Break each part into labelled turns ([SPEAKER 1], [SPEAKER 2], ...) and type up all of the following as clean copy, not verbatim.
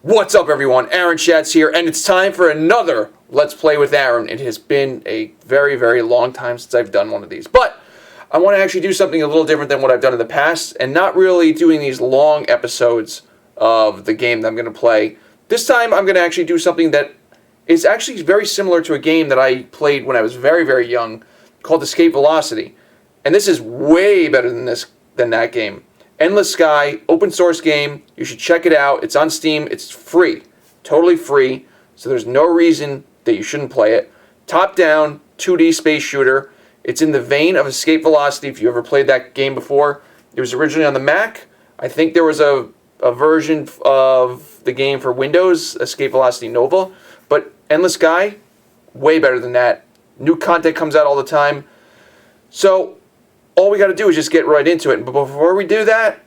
[SPEAKER 1] What's up, everyone? Aaron Schatz here, and it's time for another Let's Play with Aaron. It has been a very, very long time since I've done one of these, but I want to actually do something a little different than what I've done in the past, and not really doing these long episodes of the game that I'm going to play. This time, I'm going to actually do something that is actually very similar to a game that I played when I was very, very young, called Escape Velocity. And this is way better than that game. Endless Sky, open source game. You should check it out. It's on Steam. It's free. Totally free. So there's no reason that you shouldn't play it. Top-down, 2D space shooter. It's in the vein of Escape Velocity, if you ever played that game before. It was originally on the Mac. I think there was a version of the game for Windows, Escape Velocity Nova. But Endless Sky, way better than that. New content comes out all the time. So all we got to do is just get right into it. But before we do that,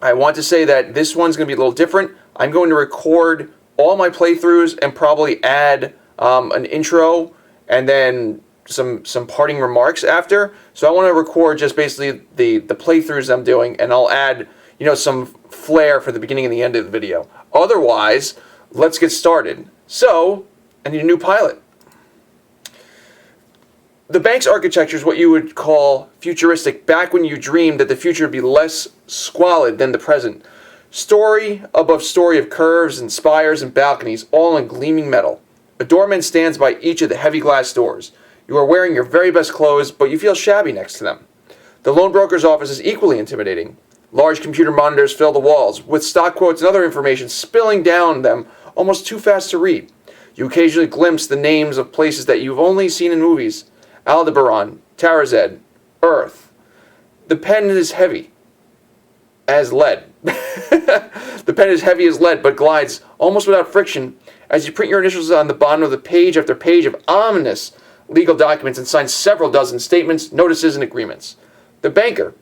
[SPEAKER 1] I want to say that this one's going to be a little different. I'm going to record all my playthroughs and probably add an intro and then some parting remarks after. So I want to record just basically the playthroughs I'm doing, and I'll add, some flair for the beginning and the end of the video. Otherwise, let's get started. So, I need a new pilot. The bank's architecture is what you would call futuristic, back when you dreamed that the future would be less squalid than the present. Story above story of curves and spires and balconies, all in gleaming metal. A doorman stands by each of the heavy glass doors. You are wearing your very best clothes, but you feel shabby next to them. The loan broker's office is equally intimidating. Large computer monitors fill the walls, with stock quotes and other information spilling down them almost too fast to read. You occasionally glimpse the names of places that you've only seen in movies. Aldebaran, Tarazed, Earth. The pen is heavy as lead. The pen is heavy as lead, but glides almost without friction as you print your initials on the bottom of the page after page of ominous legal documents and sign several dozen statements, notices, and agreements. The banker,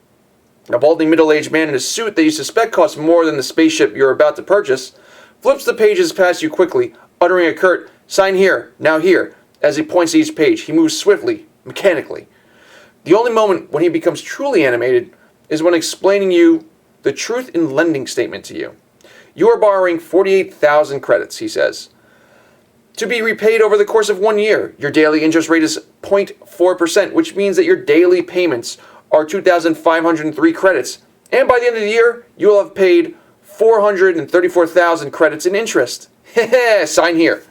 [SPEAKER 1] a balding middle-aged man in a suit that you suspect costs more than the spaceship you're about to purchase, flips the pages past you quickly, uttering a curt, "Sign here, now here," as he points to each page. He moves swiftly, mechanically. The only moment when he becomes truly animated is when explaining you the truth in lending statement to you. You are borrowing 48,000 credits, he says, to be repaid over the course of 1 year. Your daily interest rate is 0.4%, which means that your daily payments are 2,503 credits. And by the end of the year, you will have paid 434,000 credits in interest. Sign here.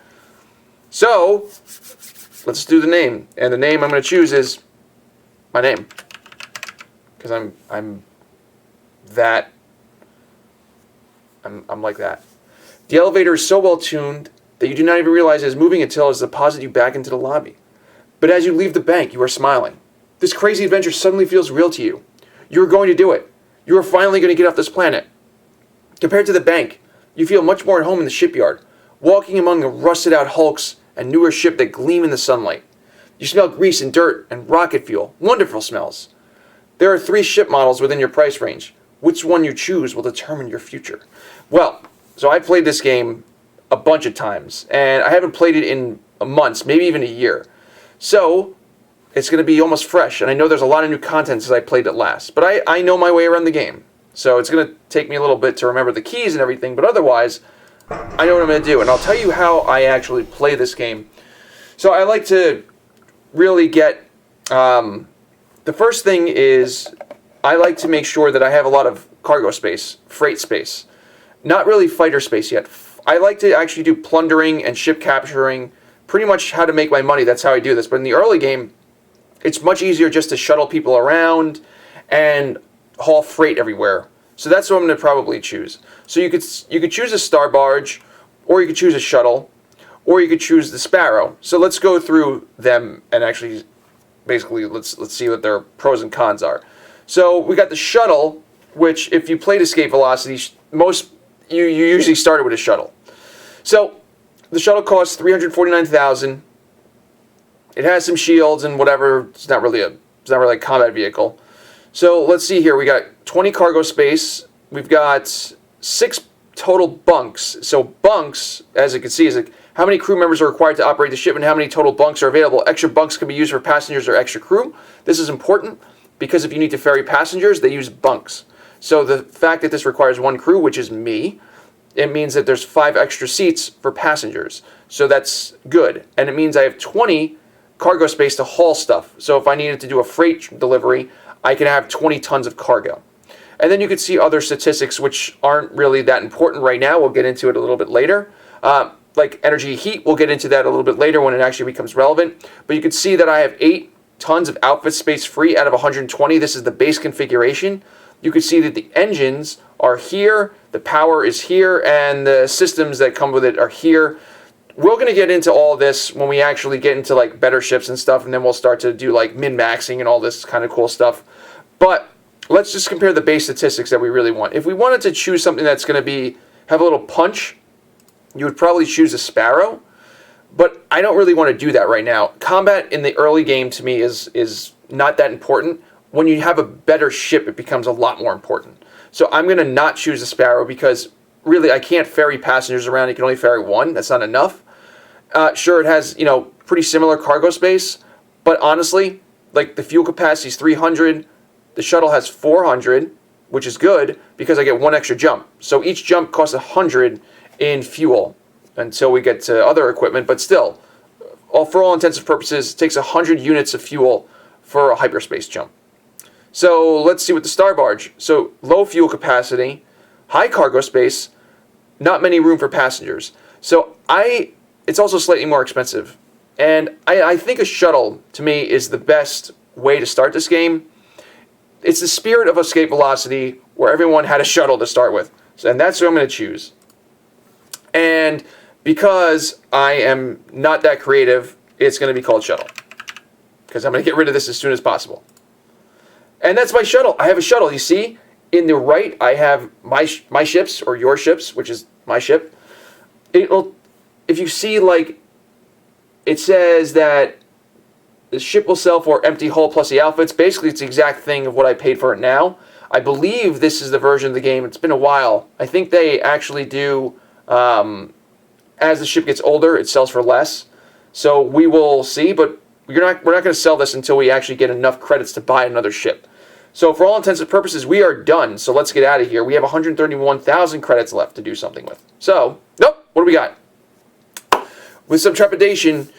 [SPEAKER 1] So, let's do the name. And the name I'm going to choose is my name. Because I'm like that. The elevator is so well tuned that you do not even realize it is moving until it has deposited you back into the lobby. But as you leave the bank, you are smiling. This crazy adventure suddenly feels real to you. You are going to do it. You are finally going to get off this planet. Compared to the bank, you feel much more at home in the shipyard, walking among the rusted-out hulks and newer ship that gleam in the sunlight. You smell grease and dirt and rocket fuel. Wonderful smells. There are 3 ship models within your price range. Which one you choose will determine your future. Well, so I played this game a bunch of times, and I haven't played it in months, maybe even a year. So it's going to be almost fresh, and I know there's a lot of new content since I played it last. But I know my way around the game. So it's going to take me a little bit to remember the keys and everything, but otherwise, I know what I'm going to do. And I'll tell you how I actually play this game. So I like to really get... the first thing is I like to make sure that I have a lot of cargo space, freight space. Not really fighter space yet. I like to actually do plundering and ship capturing, pretty much how to make my money. That's how I do this. But in the early game, it's much easier just to shuttle people around and haul freight everywhere. So that's what I'm going to probably choose. So you could choose a star barge, or you could choose a shuttle, or you could choose the Sparrow. So let's go through them and actually, basically, let's see what their pros and cons are. So we got the shuttle, which if you played Escape Velocity, you usually started with a shuttle. So the shuttle costs $349,000. It has some shields and whatever. It's not really a combat vehicle. So let's see here. We got 20 cargo space. We've got 6 total bunks. So bunks, as you can see, is like how many crew members are required to operate the ship and how many total bunks are available. Extra bunks can be used for passengers or extra crew. This is important because if you need to ferry passengers, they use bunks. So the fact that this requires 1 crew, which is me, it means that there's 5 extra seats for passengers. So that's good. And it means I have 20 cargo space to haul stuff. So if I needed to do a freight delivery, I can have 20 tons of cargo. And then you can see other statistics which aren't really that important right now. We'll get into it a little bit later. Like energy heat, we'll get into that a little bit later when it actually becomes relevant. But you can see that I have 8 tons of outfit space free out of 120. This is the base configuration. You can see that the engines are here, the power is here, and the systems that come with it are here. We're going to get into all this when we actually get into like better ships and stuff, and then we'll start to do like min-maxing and all this kind of cool stuff. But let's just compare the base statistics that we really want. If we wanted to choose something that's going to have a little punch, you would probably choose a Sparrow. But I don't really want to do that right now. Combat in the early game to me is not that important. When you have a better ship, it becomes a lot more important. So I'm going to not choose a Sparrow because really I can't ferry passengers around. You can only ferry 1. That's not enough. Sure, it has, pretty similar cargo space, but honestly, like the fuel capacity is 300. The shuttle has 400, which is good because I get 1 extra jump. So each jump costs 100 in fuel until we get to other equipment, but still, for all intents and purposes, it takes 100 units of fuel for a hyperspace jump. So let's see with the Star Barge. So low fuel capacity, high cargo space, not many room for passengers. So it's also slightly more expensive. And I think a shuttle, to me, is the best way to start this game. It's the spirit of Escape Velocity, where everyone had a shuttle to start with. And that's what I'm going to choose. And because I am not that creative, it's going to be called Shuttle. Because I'm going to get rid of this as soon as possible. And that's my shuttle. I have a shuttle. You see, in the right, I have my ships, or your ships, which is my ship. If you see, like, it says that the ship will sell for empty hull plus the outfits. Basically, it's the exact thing of what I paid for it now. I believe this is the version of the game. It's been a while. I think they actually do, as the ship gets older, it sells for less. So we will see, but we're not going to sell this until we actually get enough credits to buy another ship. So for all intents and purposes, we are done. So let's get out of here. We have 131,000 credits left to do something with. So, nope, what do we got? With some trepidation,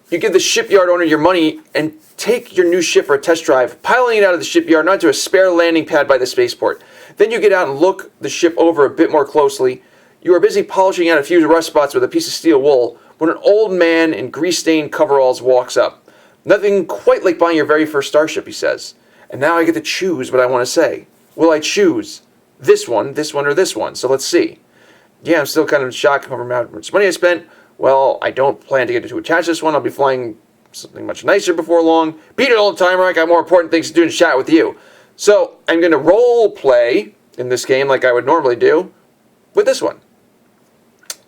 [SPEAKER 1] you give the shipyard owner your money and take your new ship for a test drive, piloting it out of the shipyard, not to a spare landing pad by the spaceport. Then you get out and look the ship over a bit more closely. You are busy polishing out a few rust spots with a piece of steel wool when an old man in grease-stained coveralls walks up. Nothing quite like buying your very first starship, he says. And now I get to choose what I want to say. Will I choose this one, or this one? So let's see. Yeah, I'm still kind of shocked over how much money I spent. Well, I don't plan to get to attach this one. I'll be flying something much nicer before long. Beat it all the time, I got more important things to do than chat with you. So I'm going to role play in this game like I would normally do with this one.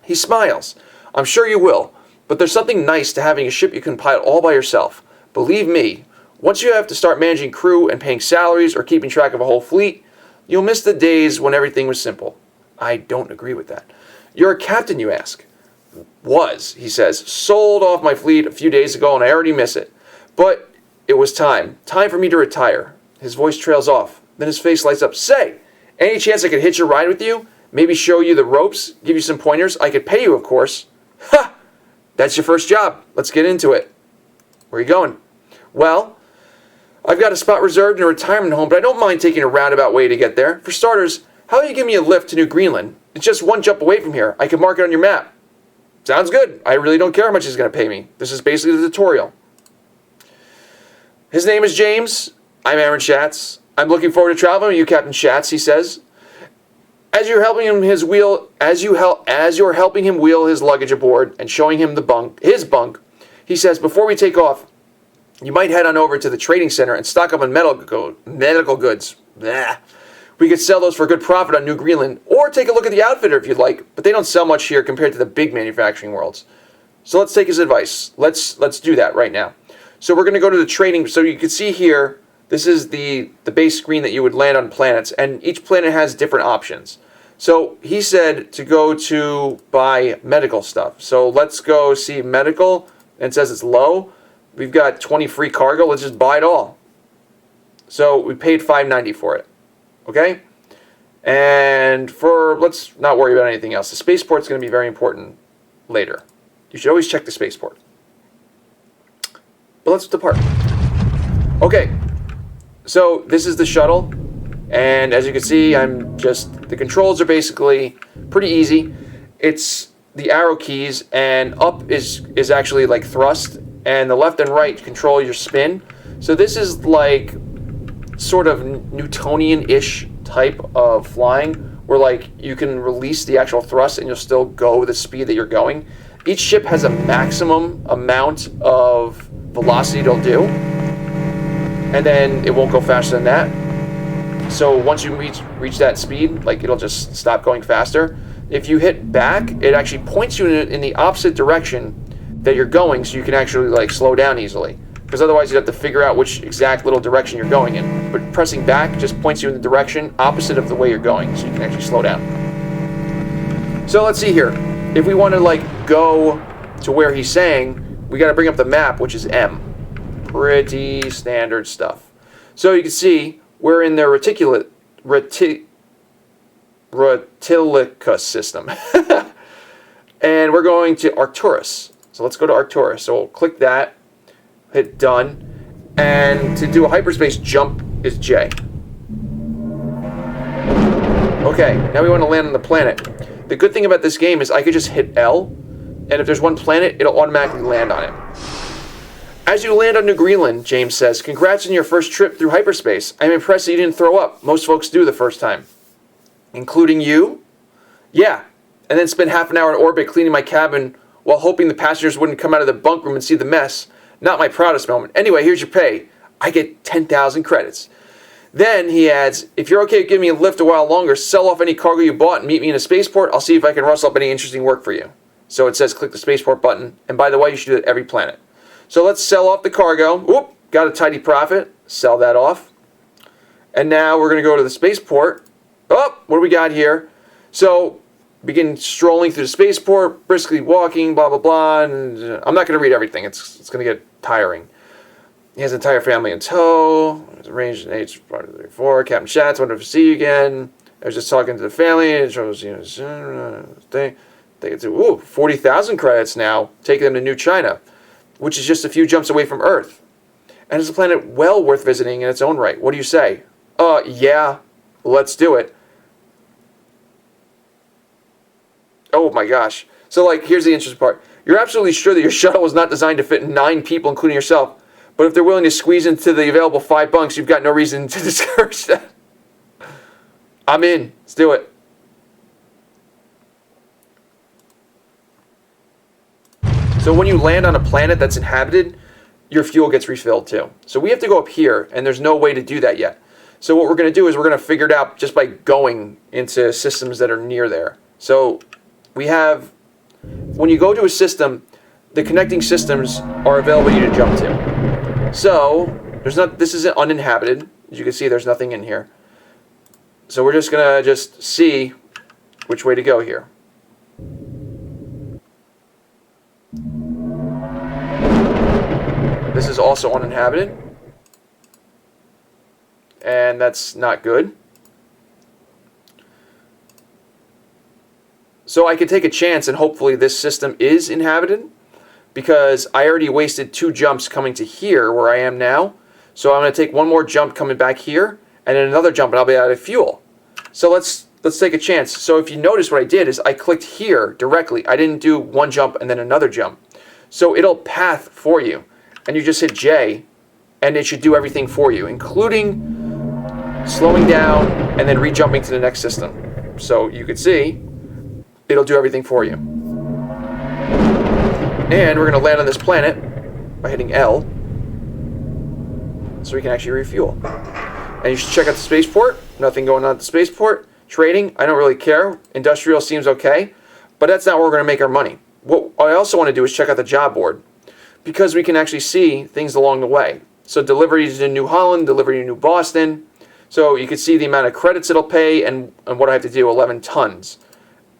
[SPEAKER 1] He smiles. I'm sure you will, but there's something nice to having a ship you can pilot all by yourself. Believe me, once you have to start managing crew and paying salaries or keeping track of a whole fleet, you'll miss the days when everything was simple. I don't agree with that. You're a captain, you ask. Was, he says. Sold off my fleet a few days ago and I already miss it. But it was time. Time for me to retire. His voice trails off. Then his face lights up. Say, any chance I could hitch a ride with you? Maybe show you the ropes? Give you some pointers? I could pay you, of course. Ha! That's your first job. Let's get into it. Where are you going? Well, I've got a spot reserved in a retirement home, but I don't mind taking a roundabout way to get there. For starters, how about you give me a lift to New Greenland? It's just 1 jump away from here. I can mark it on your map. Sounds good. I really don't care how much he's going to pay me. This is basically the tutorial. His name is James. I'm Aaron Schatz. I'm looking forward to traveling with you, Captain Schatz, he says. As you're helping him wheel his luggage aboard and showing him his bunk, he says, before we take off, you might head on over to the trading center and stock up on medical goods. Blah. We could sell those for a good profit on New Greenland, or take a look at the outfitter if you'd like, but they don't sell much here compared to the big manufacturing worlds. So let's take his advice. Let's do that right now. So we're going to go to the trading. So you can see here, this is the base screen that you would land on planets, and each planet has different options. So he said to go to buy medical stuff. So let's go see medical, and it says it's low. We've got 20 free cargo. Let's just buy it all. So we paid $5.90 for it. Okay? And let's not worry about anything else. The spaceport's going to be very important later. You should always check the spaceport. But let's depart. Okay, so this is the shuttle. And as you can see, the controls are basically pretty easy. It's the arrow keys, and up is actually like thrust, and the left and right control your spin. So this is like sort of Newtonian-ish type of flying, where like you can release the actual thrust and you'll still go the speed that you're going. Each ship has a maximum amount of velocity it'll do, and then it won't go faster than that. So once you reach that speed, like it'll just stop going faster. If you hit back, it actually points you in the opposite direction that you're going, so you can actually like slow down easily. Because otherwise you'd have to figure out which exact little direction you're going in. But pressing back just points you in the direction opposite of the way you're going, so you can actually slow down. So let's see here. If we want to like go to where he's saying, we got to bring up the map, which is M. Pretty standard stuff. So you can see we're in the Retilicus system. And we're going to Arcturus. So let's go to Arcturus. So we'll click that, hit done, and to do a hyperspace jump is J. Okay, now we want to land on the planet. The good thing about this game is I could just hit L, and if there's one planet, it'll automatically land on it. As you land on New Greenland, James says, congrats on your first trip through hyperspace. I'm impressed that you didn't throw up. Most folks do the first time. Including you? Yeah, and then spend half an hour in orbit cleaning my cabin while hoping the passengers wouldn't come out of the bunk room and see the mess. Not my proudest moment. Anyway, here's your pay. I get 10,000 credits. Then he adds, if you're okay with giving me a lift a while longer, sell off any cargo you bought and meet me in a spaceport. I'll see if I can rustle up any interesting work for you. So it says click the spaceport button. And by the way, you should do it every planet. So let's sell off the cargo. Whoop, got a tidy profit. Sell that off. And now we're going to go to the spaceport. Oh, what do we got here? So begin strolling through the spaceport, briskly walking, blah, blah, blah. And I'm not going to read everything. It's going to get tiring. He has an entire family in tow. He's arranged in age 4. Captain Schatz, wonderful to see you again. I was just talking to the family. It shows, they get to 40,000 credits now. Taking them to New China, which is just a few jumps away from Earth. And it's a planet well worth visiting in its own right. What do you say? Yeah, let's do it. Oh my gosh. So like, here's the interesting part. You're absolutely sure that your shuttle was not designed to fit 9 people, including yourself. But if they're willing to squeeze into the available 5 bunks, you've got no reason to discourage that. I'm in. Let's do it. So when you land on a planet that's inhabited, your fuel gets refilled too. So we have to go up here, and there's no way to do that yet. So what we're going to do is we're going to figure it out just by going into systems that are near there. So we have, when you go to a system, the connecting systems are available for you to jump to. So this isn't uninhabited. As you can see, there's nothing in here. So we're just going to see which way to go here. This is also uninhabited. And that's not good. So I could take a chance and hopefully this system is inhabited, because I already wasted 2 jumps coming to here where I am now. So I'm going to take one more jump coming back here, and then another jump, and I'll be out of fuel. So let's take a chance. So if you notice, what I did is I clicked here directly. I didn't do one jump and then another jump. So it'll path for you, and you just hit J, and it should do everything for you, including slowing down and then re-jumping to the next system. So you can see it'll do everything for you. And we're going to land on this planet by hitting L, so we can actually refuel. And you should check out the spaceport. Nothing going on at the spaceport. Trading, I don't really care. Industrial seems okay, but that's not where we're going to make our money. What I also want to do is check out the job board, because we can actually see things along the way. So deliveries in New Holland, delivery in New Boston. So you can see the amount of credits it'll pay and what I have to do, 11 tons.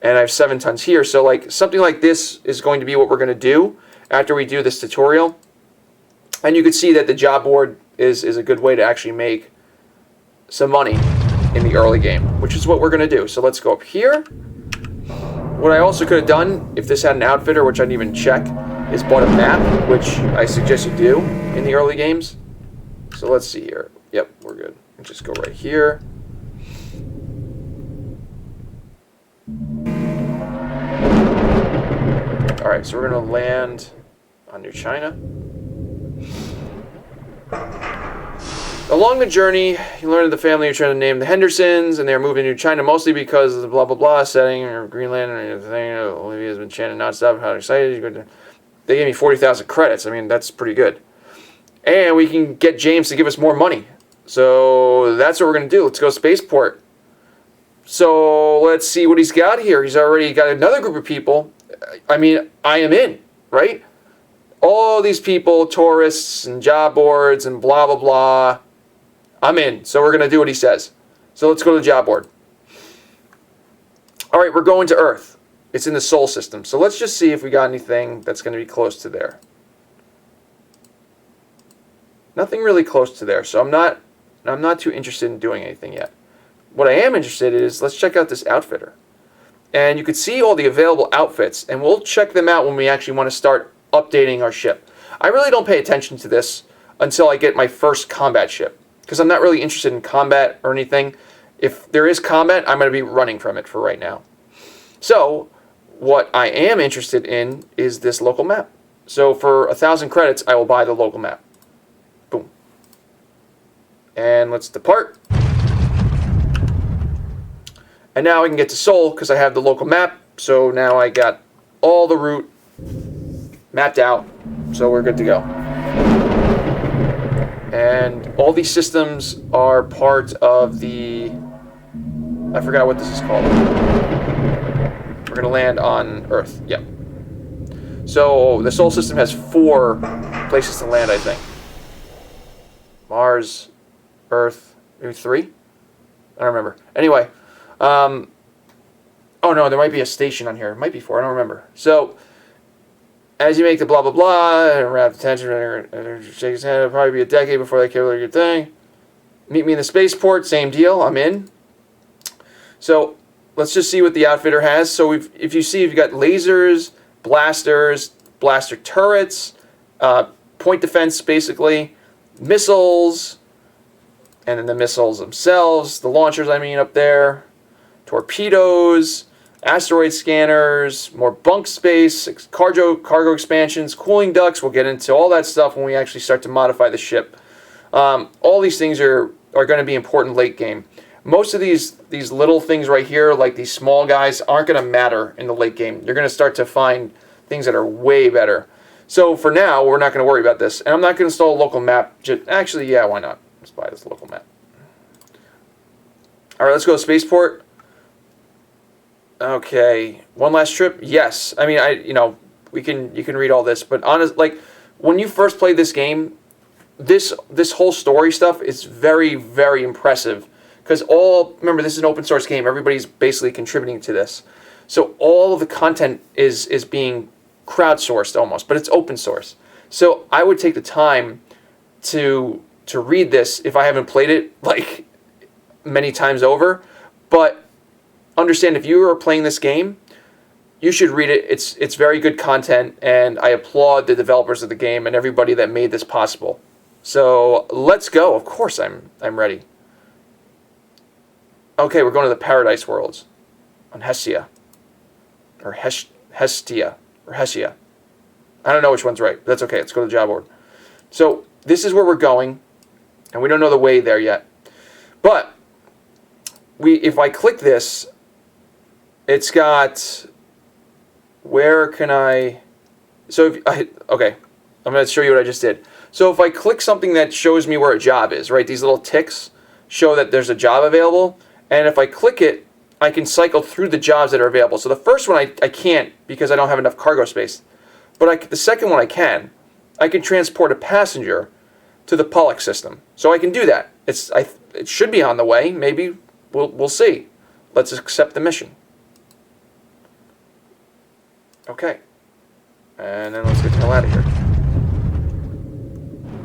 [SPEAKER 1] And I have 7 tons here. So like something like this is going to be what we're going to do after we do this tutorial. And you can see that the job board is a good way to actually make some money in the early game, which is what we're going to do. So let's go up here. What I also could have done, if this had an outfitter, which I didn't even check, is bought a map, which I suggest you do in the early games. So let's see here. Yep, we're good. Just go right here. Alright, so we're going to land on New China. Along the journey, you learn that the family are trying to name the Hendersons, and they're moving to China mostly because of the blah blah blah setting, or Greenland, and everything. Olivia's been chanting nonstop how excited. They gave me 40,000 credits. I mean, that's pretty good. And we can get James to give us more money. So that's what we're going to do. Let's go spaceport. So let's see what he's got here. He's already got another group of people. I mean, I am in, right? All these people, tourists and job boards and blah blah blah. I'm in, so we're going to do what he says. So let's go to the job board. All right, we're going to Earth. It's in the Sol system. So let's just see if we got anything that's going to be close to there. Nothing really close to there, so I'm not too interested in doing anything yet. What I am interested in is, let's check out this outfitter. And you can see all the available outfits, and we'll check them out when we actually want to start updating our ship. I really don't pay attention to this until I get my first combat ship, because I'm not really interested in combat or anything. If there is combat, I'm going to be running from it for right now. So, what I am interested in is this local map. So for 1,000 credits, I will buy the local map. Boom. And let's depart. And now I can get to Seoul because I have the local map. So now I got all the route mapped out. So we're good to go. And all these systems are part of the... I forgot what this is called. We're going to land on Earth. Yep. So the Sol system has 4 places to land, I think. Mars, Earth, maybe 3? I don't remember. Anyway. Oh no, there might be a station on here. It might be 4. I don't remember. So, as you make the blah blah blah, and wrap the tension, shake his hand, it'll probably be a decade before they kill your thing. Meet me in the spaceport, same deal, I'm in. So, let's just see what the outfitter has. So, if you see, you've got lasers, blasters, blaster turrets, point defense, basically, missiles, and then the missiles themselves, the launchers, I mean, up there, torpedoes, asteroid scanners, more bunk space, cargo expansions, cooling ducts. We'll get into all that stuff when we actually start to modify the ship. All these things are going to be important late game. Most of these little things right here, like these small guys, aren't going to matter in the late game. You're going to start to find things that are way better. So for now, we're not going to worry about this. And I'm not going to install a local map. Actually, yeah, why not? Let's buy this local map. All right, let's go to spaceport. Okay, one last trip. Yes, I mean, you can read all this, but honest, like when you first play this game, this whole story stuff is very, very impressive because remember, this is an open source game. Everybody's basically contributing to this, so all of the content is being crowdsourced almost, but it's open source. So I would take the time to read this if I haven't played it like many times over, but understand if you are playing this game, you should read it. It's very good content, and I applaud the developers of the game and everybody that made this possible. So let's go. Of course, I'm ready. Okay, we're going to the Paradise Worlds on Hestia, or Hestia, or Hesia. I don't know which one's right, but that's okay. Let's go to the job board. So this is where we're going, and we don't know the way there yet. But if I click this, it's got, where can I, so okay, I'm going to show you what I just did. So if I click something that shows me where a job is, right, these little ticks show that there's a job available, and if I click it, I can cycle through the jobs that are available. So the first one I can't because I don't have enough cargo space, but the second one I can transport a passenger to the Pollux system. So I can do that. It should be on the way, maybe, we'll see. Let's accept the mission. Okay, and then let's get the hell out of here.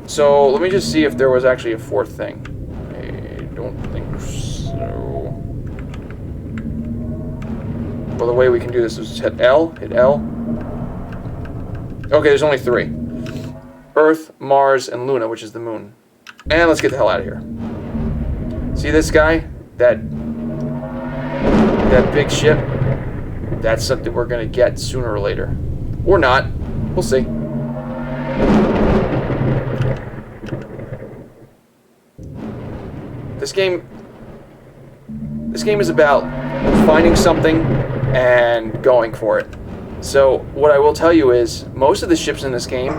[SPEAKER 1] So let me just see if there was actually a 4th thing. I don't think so. Well, the way we can do this is hit L, hit L. Okay, there's only 3. Earth, Mars, and Luna, which is the moon. And let's get the hell out of here. See this guy? That big ship? That's something we're going to get sooner or later. Or not. We'll see. This game is about finding something and going for it. So what I will tell you is most of the ships in this game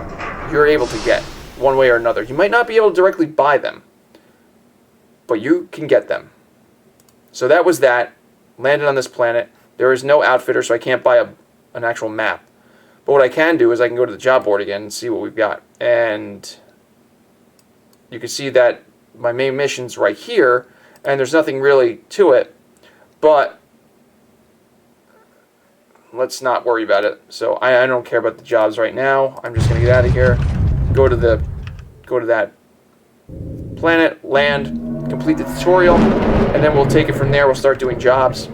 [SPEAKER 1] you're able to get one way or another. You might not be able to directly buy them, but you can get them. So that was that. Landed on this planet. There is no outfitter, so I can't buy an actual map. But what I can do is I can go to the job board again and see what we've got. And you can see that my main mission's right here, and there's nothing really to it. But let's not worry about it. So I don't care about the jobs right now. I'm just going to get out of here. Go to that planet, land, complete the tutorial, and then we'll take it from there. We'll start doing jobs.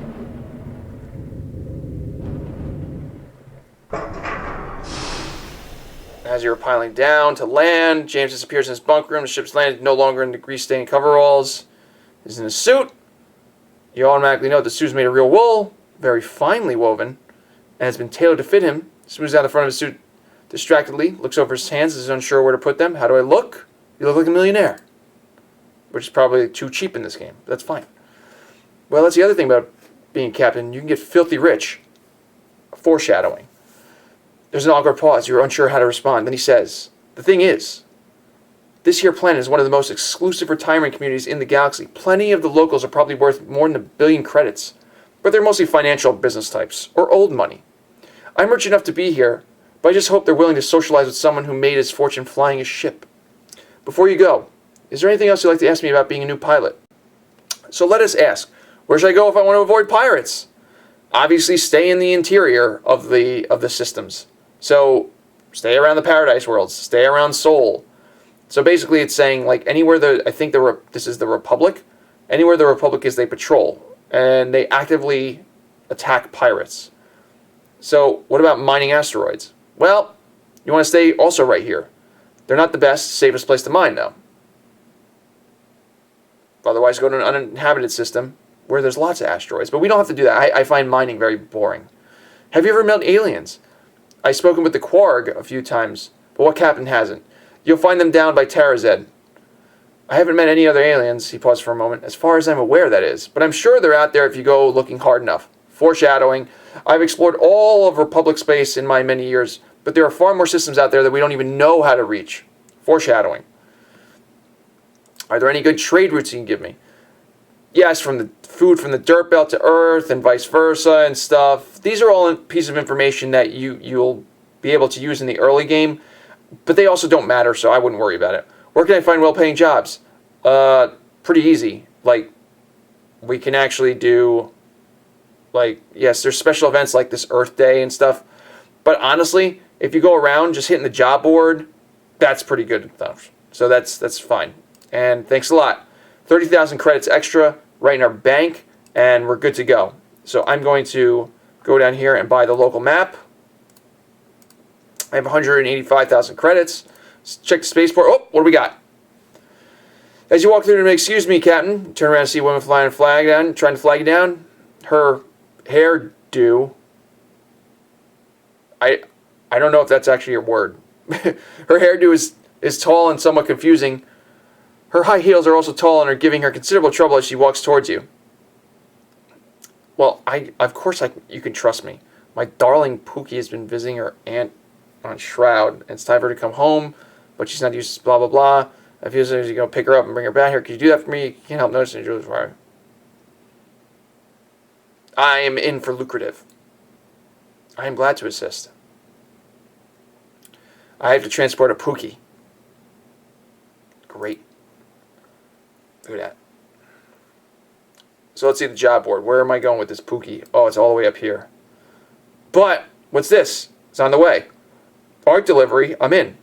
[SPEAKER 1] As you're piling down to land, James disappears in his bunk room. The ship's landed, no longer in the grease-stained coveralls. He's in a suit. You automatically know the suit is made of real wool, very finely woven, and has been tailored to fit him. Smooths out the front of his suit distractedly, looks over his hands, is unsure where to put them. How do I look? You look like a millionaire. Which is probably too cheap in this game. But that's fine. Well, that's the other thing about being a captain. You can get filthy rich. Foreshadowing. There's an awkward pause. You're unsure how to respond. Then he says, the thing is, this here planet is one of the most exclusive retirement communities in the galaxy. Plenty of the locals are probably worth more than 1 billion credits. But they're mostly financial business types. Or old money. I'm rich enough to be here, but I just hope they're willing to socialize with someone who made his fortune flying a ship. Before you go, is there anything else you'd like to ask me about being a new pilot? So let us ask, where should I go if I want to avoid pirates? Obviously, stay in the interior of the systems. So stay around the Paradise Worlds, stay around Sol. So basically, it's saying like anywhere this is the Republic. Anywhere the Republic is, they patrol and they actively attack pirates. So what about mining asteroids? Well, you want to stay also right here. They're not the best, safest place to mine, though. Otherwise, go to an uninhabited system where there's lots of asteroids. But we don't have to do that. I find mining very boring. Have you ever met aliens? I've spoken with the Quarg a few times, but what captain hasn't? You'll find them down by Tarazed. I haven't met any other aliens, he paused for a moment, as far as I'm aware, that is. But I'm sure they're out there if you go looking hard enough. Foreshadowing. I've explored all of Republic space in my many years, but there are far more systems out there that we don't even know how to reach. Foreshadowing. Are there any good trade routes you can give me? Yes, from the food from the dirt belt to Earth and vice versa and stuff. These are all pieces of information that you'll be able to use in the early game, but they also don't matter, so I wouldn't worry about it. Where can I find well-paying jobs? Pretty easy. Like, we can actually do, like, yes, there's special events like this Earth Day and stuff, but honestly, if you go around just hitting the job board, that's pretty good stuff. So that's fine. And thanks a lot. 30,000 credits extra right in our bank, and we're good to go. So I'm going to go down here and buy the local map. I have 185,000 credits. Let's check the spaceport. Oh, what do we got? As you walk through, excuse me, Captain. Turn around and see a woman trying to flag you down. Her hairdo. I don't know if that's actually a word. Her hairdo is tall and somewhat confusing. Her high heels are also tall and are giving her considerable trouble as she walks towards you. Well, of course you can trust me. My darling Pookie has been visiting her aunt on Shroud. It's time for her to come home, but she's not used to blah, blah, blah. I feel as though you're going to pick her up and bring her back here. Could you do that for me? You can't help noticing Julie's wire. I am in for lucrative. I am glad to assist. I have to transport a Pookie. Great. Look at that. So let's see the job board. Where am I going with this Pookie? Oh, it's all the way up here. But, what's this? It's on the way. Art delivery, I'm in.